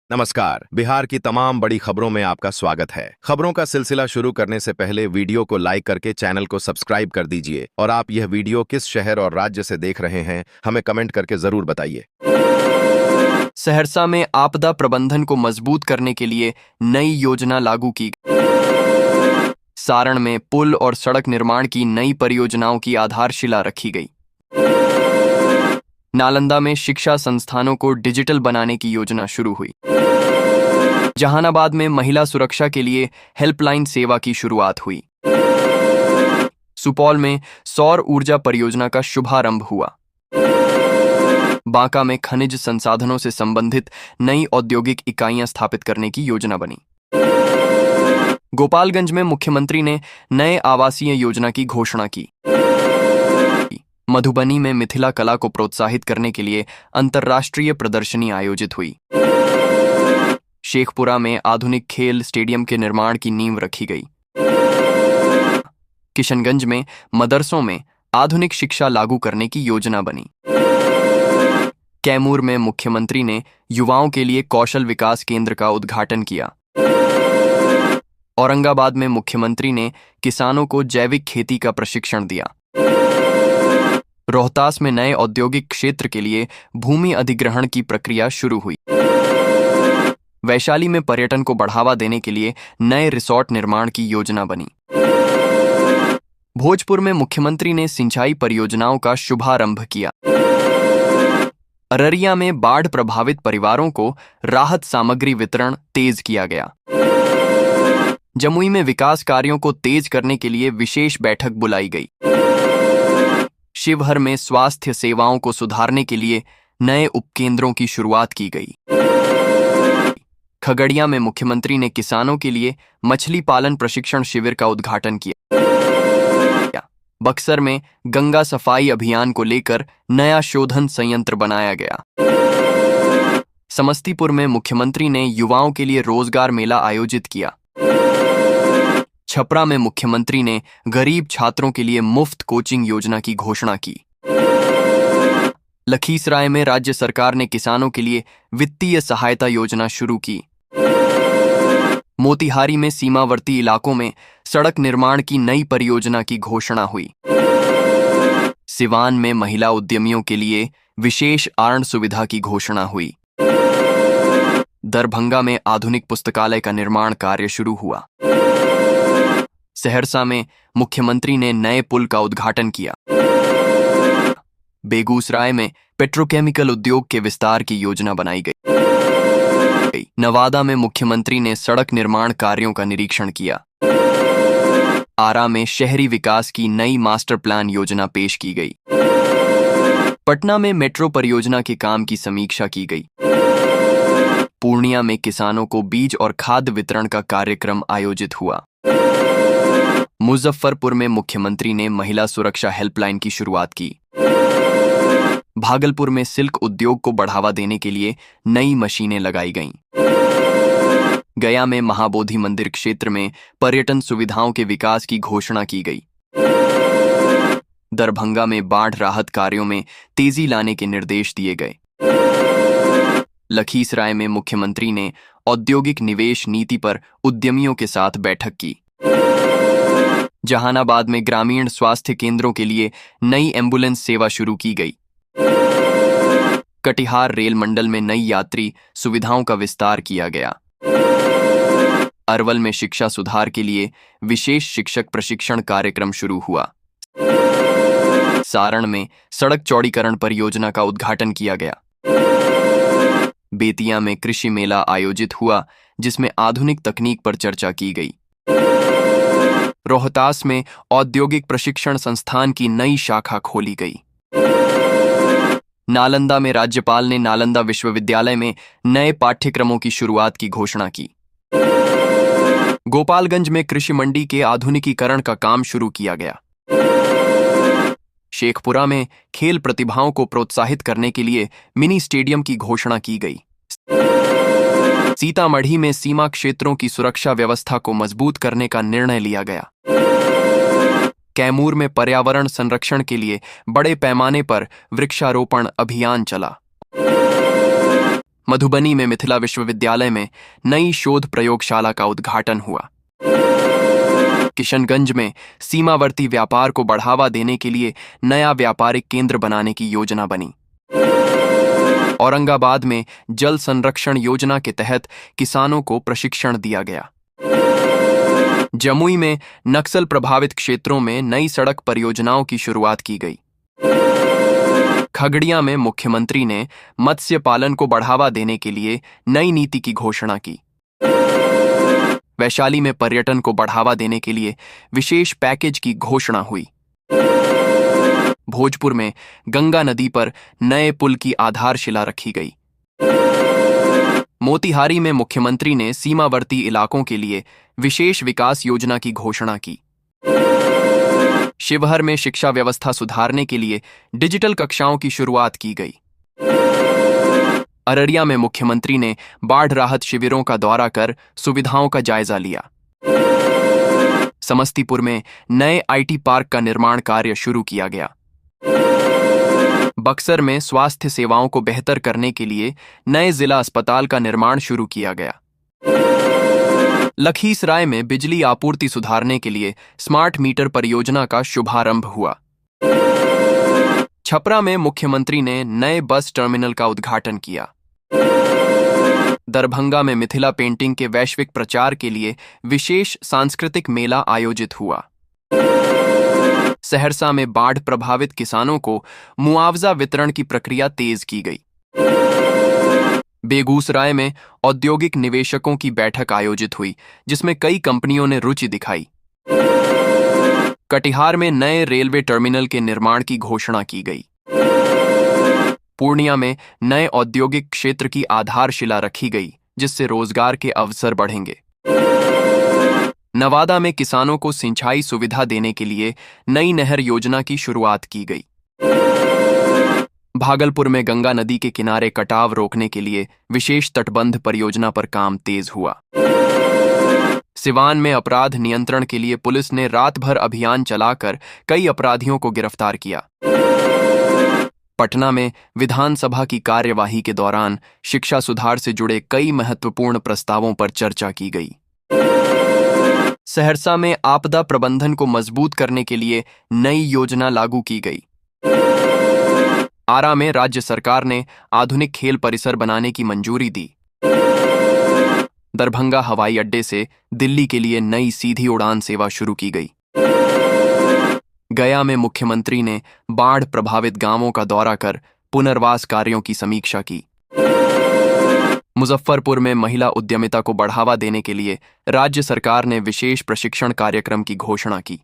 नमस्कार। बिहार की तमाम बड़ी खबरों में आपका स्वागत है। खबरों का सिलसिला शुरू करने से पहले वीडियो को लाइक करके चैनल को सब्सक्राइब कर दीजिए और आप यह वीडियो किस शहर और राज्य से देख रहे हैं हमें कमेंट करके जरूर बताइए। सहरसा में आपदा प्रबंधन को मजबूत करने के लिए नई योजना लागू की। सारण में पुल और सड़क निर्माण की नई परियोजनाओं की आधारशिला रखी गई। नालंदा में शिक्षा संस्थानों को डिजिटल बनाने की योजना शुरू हुई। जहानाबाद में महिला सुरक्षा के लिए हेल्पलाइन सेवा की शुरुआत हुई। सुपौल में सौर ऊर्जा परियोजना का शुभारंभ हुआ। बांका में खनिज संसाधनों से संबंधित नई औद्योगिक इकाइयां स्थापित करने की योजना बनी। गोपालगंज में मुख्यमंत्री ने नए आवासीय योजना की घोषणा की। मधुबनी में मिथिला कला को प्रोत्साहित करने के लिए अंतर्राष्ट्रीय प्रदर्शनी आयोजित हुई। शेखपुरा में आधुनिक खेल स्टेडियम के निर्माण की नींव रखी गई। किशनगंज में मदरसों में आधुनिक शिक्षा लागू करने की योजना बनी। कैमूर में मुख्यमंत्री ने युवाओं के लिए कौशल विकास केंद्र का उद्घाटन किया। औरंगाबाद में मुख्यमंत्री ने किसानों को जैविक खेती का प्रशिक्षण दिया। रोहतास में नए औद्योगिक क्षेत्र के लिए भूमि अधिग्रहण की प्रक्रिया शुरू हुई। वैशाली में पर्यटन को बढ़ावा देने के लिए नए रिसोर्ट निर्माण की योजना बनी। भोजपुर में मुख्यमंत्री ने सिंचाई परियोजनाओं का शुभारंभ किया। अररिया में बाढ़ प्रभावित परिवारों को राहत सामग्री वितरण तेज किया गया। जमुई में विकास कार्यों को तेज करने के लिए विशेष बैठक बुलाई गई। शिवहर में स्वास्थ्य सेवाओं को सुधारने के लिए नए उपकेंद्रों की शुरुआत की गई। खगड़िया में मुख्यमंत्री ने किसानों के लिए मछली पालन प्रशिक्षण शिविर का उद्घाटन किया। बक्सर में गंगा सफाई अभियान को लेकर नया शोधन संयंत्र बनाया गया। समस्तीपुर में मुख्यमंत्री ने युवाओं के लिए रोजगार मेला आयोजित किया। छपरा में मुख्यमंत्री ने गरीब छात्रों के लिए मुफ्त कोचिंग योजना की घोषणा की। लखीसराय में राज्य सरकार ने किसानों के लिए वित्तीय सहायता योजना शुरू की। मोतिहारी में सीमावर्ती इलाकों में सड़क निर्माण की नई परियोजना की घोषणा हुई। सिवान में महिला उद्यमियों के लिए विशेष आरण सुविधा की घोषणा हुई। दरभंगा में आधुनिक पुस्तकालय का निर्माण कार्य शुरू हुआ। सहरसा में मुख्यमंत्री ने नए पुल का उद्घाटन किया। बेगूसराय में पेट्रोकेमिकल उद्योग के विस्तार की योजना बनाई गई। नवादा में मुख्यमंत्री ने सड़क निर्माण कार्यों का निरीक्षण किया। आरा में शहरी विकास की नई मास्टर प्लान योजना पेश की गई। पटना में मेट्रो परियोजना के काम की समीक्षा की गई। पूर्णिया में किसानों को बीज और खाद वितरण का कार्यक्रम आयोजित हुआ। मुजफ्फरपुर में मुख्यमंत्री ने महिला सुरक्षा हेल्पलाइन की शुरुआत की। भागलपुर में सिल्क उद्योग को बढ़ावा देने के लिए नई मशीनें लगाई गईं। गया में महाबोधि मंदिर क्षेत्र में पर्यटन सुविधाओं के विकास की घोषणा की गई। दरभंगा में बाढ़ राहत कार्यों में तेजी लाने के निर्देश दिए गए। लखीसराय में मुख्यमंत्री ने औद्योगिक निवेश नीति पर उद्यमियों के साथ बैठक की। जहानाबाद में ग्रामीण स्वास्थ्य केंद्रों के लिए नई एम्बुलेंस सेवा शुरू की गई। कटिहार रेल मंडल में नई यात्री सुविधाओं का विस्तार किया गया। अरवल में शिक्षा सुधार के लिए विशेष शिक्षक प्रशिक्षण कार्यक्रम शुरू हुआ। सारण में सड़क चौड़ीकरण परियोजना का उद्घाटन किया गया। बेतिया में कृषि मेला आयोजित हुआ जिसमें आधुनिक तकनीक पर चर्चा की गई। रोहतास में औद्योगिक प्रशिक्षण संस्थान की नई शाखा खोली गई। नालंदा में राज्यपाल ने नालंदा विश्वविद्यालय में नए पाठ्यक्रमों की शुरुआत की घोषणा की। गोपालगंज में कृषि मंडी के आधुनिकीकरण का काम शुरू किया गया। शेखपुरा में खेल प्रतिभाओं को प्रोत्साहित करने के लिए मिनी स्टेडियम की घोषणा की गई। सीतामढ़ी में सीमा क्षेत्रों की सुरक्षा व्यवस्था को मजबूत करने का निर्णय लिया गया। कैमूर में पर्यावरण संरक्षण के लिए बड़े पैमाने पर वृक्षारोपण अभियान चला। मधुबनी में मिथिला विश्वविद्यालय में नई शोध प्रयोगशाला का उद्घाटन हुआ। किशनगंज में सीमावर्ती व्यापार को बढ़ावा देने के लिए नया व्यापारिक केंद्र बनाने की योजना बनी। औरंगाबाद में जल संरक्षण योजना के तहत किसानों को प्रशिक्षण दिया गया। जमुई में नक्सल प्रभावित क्षेत्रों में नई सड़क परियोजनाओं की शुरुआत की गई। खगड़िया में मुख्यमंत्री ने मत्स्य पालन को बढ़ावा देने के लिए नई नीति की घोषणा की। वैशाली में पर्यटन को बढ़ावा देने के लिए विशेष पैकेज की घोषणा हुई। भोजपुर में गंगा नदी पर नए पुल की आधारशिला रखी गई। मोतिहारी में मुख्यमंत्री ने सीमावर्ती इलाकों के लिए विशेष विकास योजना की घोषणा की। शिवहर में शिक्षा व्यवस्था सुधारने के लिए डिजिटल कक्षाओं की शुरुआत की गई। अररिया में मुख्यमंत्री ने बाढ़ राहत शिविरों का दौरा कर सुविधाओं का जायजा लिया। समस्तीपुर में नए आईटी पार्क का निर्माण कार्य शुरू किया गया। बक्सर में स्वास्थ्य सेवाओं को बेहतर करने के लिए नए जिला अस्पताल का निर्माण शुरू किया गया। लखीसराय में बिजली आपूर्ति सुधारने के लिए स्मार्ट मीटर परियोजना का शुभारंभ हुआ। छपरा में मुख्यमंत्री ने नए बस टर्मिनल का उद्घाटन किया। दरभंगा में मिथिला पेंटिंग के वैश्विक प्रचार के लिए विशेष सांस्कृतिक मेला आयोजित हुआ। सहरसा में बाढ़ प्रभावित किसानों को मुआवजा वितरण की प्रक्रिया तेज की गई। बेगूसराय में औद्योगिक निवेशकों की बैठक आयोजित हुई, जिसमें कई कंपनियों ने रुचि दिखाई। कटिहार में नए रेलवे टर्मिनल के निर्माण की घोषणा की गई। पूर्णिया में नए औद्योगिक क्षेत्र की आधारशिला रखी गई, जिससे रोजगार के अवसर बढ़ेंगे। नवादा में किसानों को सिंचाई सुविधा देने के लिए नई नहर योजना की शुरुआत की गई। भागलपुर में गंगा नदी के किनारे कटाव रोकने के लिए विशेष तटबंध परियोजना पर काम तेज हुआ। सिवान में अपराध नियंत्रण के लिए पुलिस ने रात भर अभियान चलाकर कई अपराधियों को गिरफ्तार किया। पटना में विधानसभा की कार्यवाही के दौरान शिक्षा सुधार से जुड़े कई महत्वपूर्ण प्रस्तावों पर चर्चा की गई। सहरसा में आपदा प्रबंधन को मजबूत करने के लिए नई योजना लागू की गई। आरा में राज्य सरकार ने आधुनिक खेल परिसर बनाने की मंजूरी दी। दरभंगा हवाई अड्डे से दिल्ली के लिए नई सीधी उड़ान सेवा शुरू की गई। गया में मुख्यमंत्री ने बाढ़ प्रभावित गांवों का दौरा कर पुनर्वास कार्यों की समीक्षा की। मुजफ्फरपुर में महिला उद्यमिता को बढ़ावा देने के लिए राज्य सरकार ने विशेष प्रशिक्षण कार्यक्रम की घोषणा की।